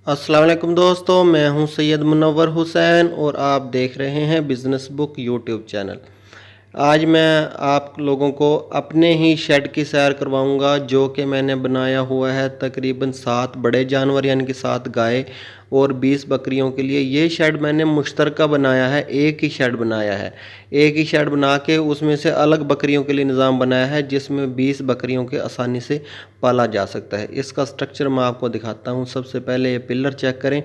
अस्सलाम वालेकुम दोस्तों, मैं हूं सैयद मुनव्वर हुसैन और आप देख रहे हैं बिज़नेस बुक यूट्यूब चैनल। आज मैं आप लोगों को अपने ही शेड की सैर करवाऊंगा जो कि मैंने बनाया हुआ है तकरीबन 7 बड़े जानवर यानी कि 7 गाय और 20 बकरियों के लिए। ये शेड मैंने मुश्तरका बनाया है, एक ही शेड बनाया है। एक ही शेड बना के उसमें से अलग बकरियों के लिए निज़ाम बनाया है जिसमें 20 बकरियों के आसानी से पाला जा सकता है। इसका स्ट्रक्चर मैं आपको दिखाता हूँ। सबसे पहले ये पिलर चेक करें।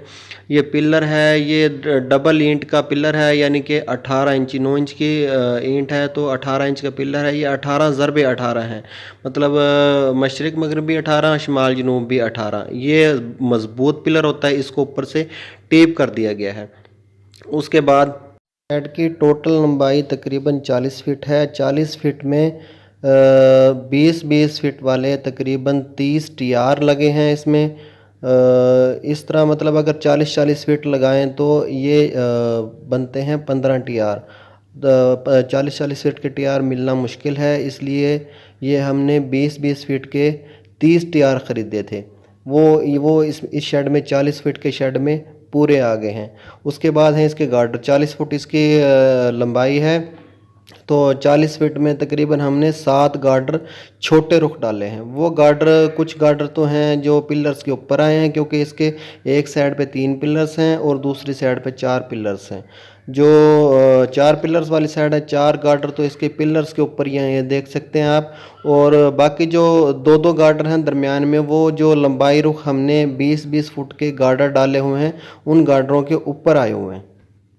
ये पिलर है, ये डबल ईंट का पिलर है यानी कि 18 इंची 9 इंच की ईंट है, तो 18 इंच का पिलर है। ये 18 ज़रबे 18 है, मतलब मशरिक मगरब भी 18, शुमाल जनूब भी 18। ये मजबूत पिलर होता है, इसको ऊपर से टेप कर दिया गया है। उसके बाद शेड की टोटल लंबाई तकरीबन 40 फीट है। 40 फीट में 20-20 फीट वाले तकरीबन 30 टीआर लगे हैं इसमें। इस तरह मतलब अगर 40-40 फीट लगाएं तो ये बनते हैं 15 टीआर। 40-40 फीट के टीआर मिलना मुश्किल है, इसलिए ये हमने 20-20 फीट के 30 टीआर ख़रीदे थे। वो इस शेड में 40 फीट के शेड में पूरे आ गए हैं। उसके बाद है इसके गार्डर। 40 फुट इसकी लंबाई है, तो 40 फीट में तकरीबन हमने 7 गार्डर छोटे रुख डाले हैं। वो गार्डर, कुछ गार्डर तो हैं जो पिलर्स के ऊपर आए हैं क्योंकि इसके एक साइड पे 3 पिलर्स हैं और दूसरी साइड पे 4 पिलर्स हैं। जो 4 पिलर्स वाली साइड है, 4 गार्डर तो इसके पिलर्स के ऊपर ही हैं, ये देख सकते हैं आप। और बाकी जो 2-2 गार्डर हैं दरमियान में, वो जो लंबाई रुख हमने 20-20 फुट के गार्डर डाले हुए हैं उन गार्डरों के ऊपर आए हुए हैं।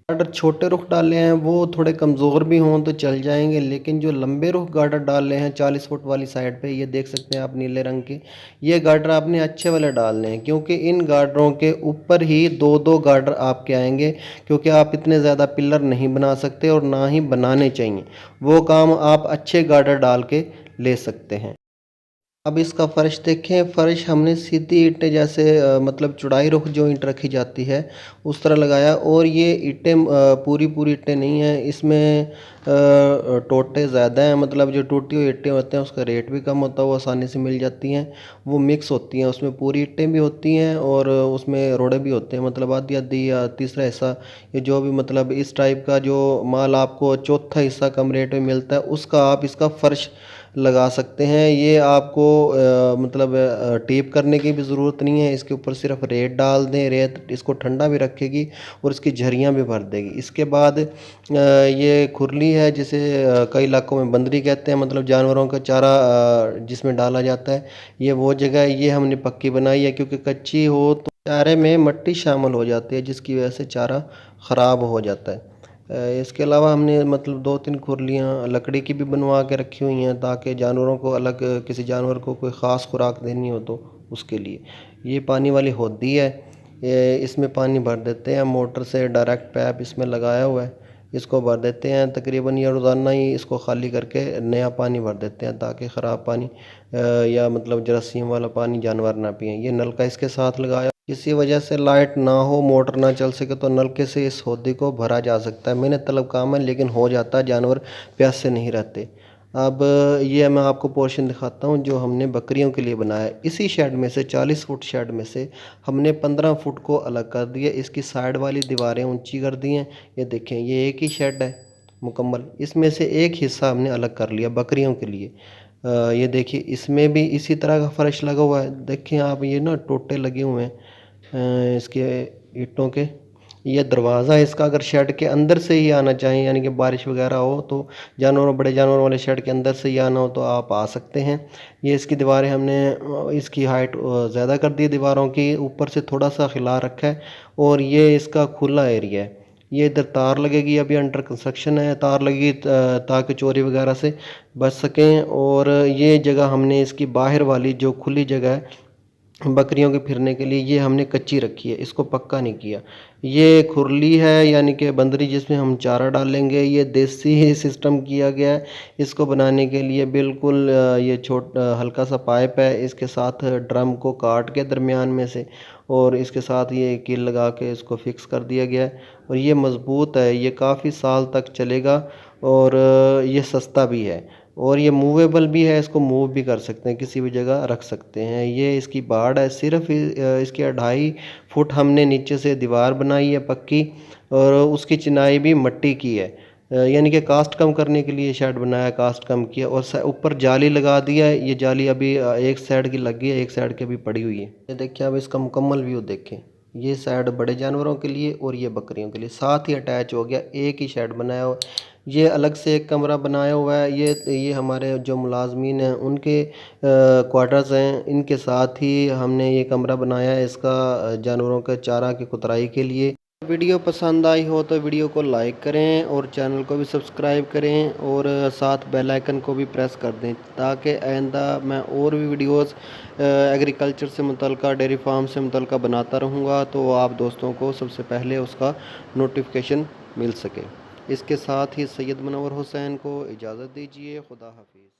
गार्डर छोटे रुख डाले हैं वो थोड़े कमज़ोर भी हों तो चल जाएंगे, लेकिन जो लंबे रुख गार्डर डाले हैं 40 फुट वाली साइड पे, ये देख सकते हैं आप नीले रंग के, ये गार्डर आपने अच्छे वाले डालने हैं क्योंकि इन गार्डरों के ऊपर ही 2-2 गार्डर आपके आएंगे, क्योंकि आप इतने ज़्यादा पिलर नहीं बना सकते और ना ही बनाने चाहिए। वो काम आप अच्छे गार्डर डाल के ले सकते हैं। अब इसका फ़र्श देखें। फ़र्श हमने सीधी ईंटें जैसे मतलब चौड़ाई रुख जो ईंट रखी जाती है उस तरह लगाया, और ये ईंटें पूरी पूरी ईंटें नहीं हैं, इसमें टोटे ज़्यादा हैं। मतलब जो टूटी हुई ईंटें होते हैं उसका रेट भी कम होता है, वो आसानी से मिल जाती हैं। वो मिक्स होती हैं, उसमें पूरी ईंटें भी होती हैं और उसमें रोड़े भी होते हैं, मतलब आधी आधी या तीसरा हिस्सा, ये जो भी मतलब इस टाइप का जो माल आपको चौथा हिस्सा कम रेट में मिलता है उसका आप इसका फ़र्श लगा सकते हैं। ये आपको मतलब टेप करने की भी ज़रूरत नहीं है, इसके ऊपर सिर्फ रेत डाल दें। रेत इसको ठंडा भी रखेगी और इसकी झरियाँ भी भर देगी। इसके बाद ये खुरली है जिसे कई इलाकों में बंदरी कहते हैं, मतलब जानवरों का चारा जिसमें डाला जाता है। ये वो जगह है, ये हमने पक्की बनाई है क्योंकि कच्ची हो तो चारे में मिट्टी शामिल हो जाती है जिसकी वजह से चारा ख़राब हो जाता है। इसके अलावा हमने मतलब 2-3 खुरलियाँ लकड़ी की भी बनवा के रखी हुई हैं ताकि जानवरों को अलग, किसी जानवर को कोई ख़ास खुराक देनी हो तो उसके लिए। ये पानी वाली होदी है, ये इसमें पानी भर देते हैं मोटर से, डायरेक्ट पैप इसमें लगाया हुआ है, इसको भर देते हैं। तकरीबन ये रोज़ाना ही इसको खाली करके नया पानी भर देते हैं ताकि ख़राब पानी या मतलब जरासीम वाला पानी जानवर ना पिएँ। ये नलका इसके साथ लगाया। किसी वजह से लाइट ना हो, मोटर ना चल सके तो नलके से इस हौदी को भरा जा सकता है। मेहनत तलब काम है लेकिन हो जाता है, जानवर प्यासे नहीं रहते। अब ये मैं आपको पोर्शन दिखाता हूँ जो हमने बकरियों के लिए बनाया है। इसी शेड में से 40 फुट शेड में से हमने 15 फुट को अलग कर दिया, इसकी साइड वाली दीवारें ऊंची कर दी हैं। ये देखें, ये एक ही शेड है मुकम्मल, इसमें से एक हिस्सा हमने अलग कर लिया बकरियों के लिए। ये देखिए, इसमें भी इसी तरह का फर्श लगा हुआ है। देखें आप, ये ना टोटे लगे हुए हैं इसके ईंटों के। ये दरवाज़ा है इसका, अगर शेड के अंदर से ही आना चाहें यानी कि बारिश वगैरह हो तो जानवरों, बड़े जानवरों वाले शेड के अंदर से ही आना हो तो आप आ सकते हैं। ये इसकी दीवारें हमने इसकी हाइट ज़्यादा कर दी, दीवारों की ऊपर से थोड़ा सा खिला रखा है, और ये इसका खुला एरिया है। ये इधर तार लगेगी, अभी अंडर कंस्ट्रक्शन है, तार लगेगी ताकि चोरी वगैरह से बच सकें। और ये जगह हमने इसकी बाहर वाली जो खुली जगह है बकरियों के फिरने के लिए, ये हमने कच्ची रखी है, इसको पक्का नहीं किया। ये खुरली है यानी कि बंदरी जिसमें हम चारा डालेंगे, ये देसी ही सिस्टम किया गया है। इसको बनाने के लिए बिल्कुल ये हल्का सा पाइप है, इसके साथ ड्रम को काट के दरमियान में से, और इसके साथ ये कील लगा के इसको फिक्स कर दिया गया है। और ये मज़बूत है, ये काफ़ी साल तक चलेगा और ये सस्ता भी है। और ये मूवेबल भी है, इसको मूव भी कर सकते हैं, किसी भी जगह रख सकते हैं। ये इसकी बाड़ है, सिर्फ इसकी 2.5 फुट हमने नीचे से दीवार बनाई है पक्की, और उसकी चिनाई भी मिट्टी की है। यानी कि कास्ट कम करने के लिए शेड बनाया, कास्ट कम किया, और ऊपर जाली लगा दिया है। ये जाली अभी एक साइड की लगी है, एक साइड की अभी पड़ी हुई है। ये देखिए, अब इसका मुकम्मल व्यू देखें। ये साइड बड़े जानवरों के लिए और ये बकरियों के लिए साथ ही अटैच हो गया, एक ही शेड बनाया हुआ। ये अलग से एक कमरा बनाया हुआ है। ये हमारे जो मुलाजमीन हैं उनके क्वार्टर्स हैं, इनके साथ ही हमने ये कमरा बनाया है इसका जानवरों के चारा की कुतराई के लिए। वीडियो पसंद आई हो तो वीडियो को लाइक करें और चैनल को भी सब्सक्राइब करें, और साथ बेल आइकन को भी प्रेस कर दें, ताकि आइंदा मैं और भी वीडियोस एग्रीकल्चर से मुतल्लिका, डेयरी फार्म से मुतल्लिका बनाता रहूँगा, तो आप दोस्तों को सबसे पहले उसका नोटिफिकेशन मिल सके। इसके साथ ही सैयद मुनव्वर हुसैन को इजाज़त दीजिए। खुदा हाफिज़।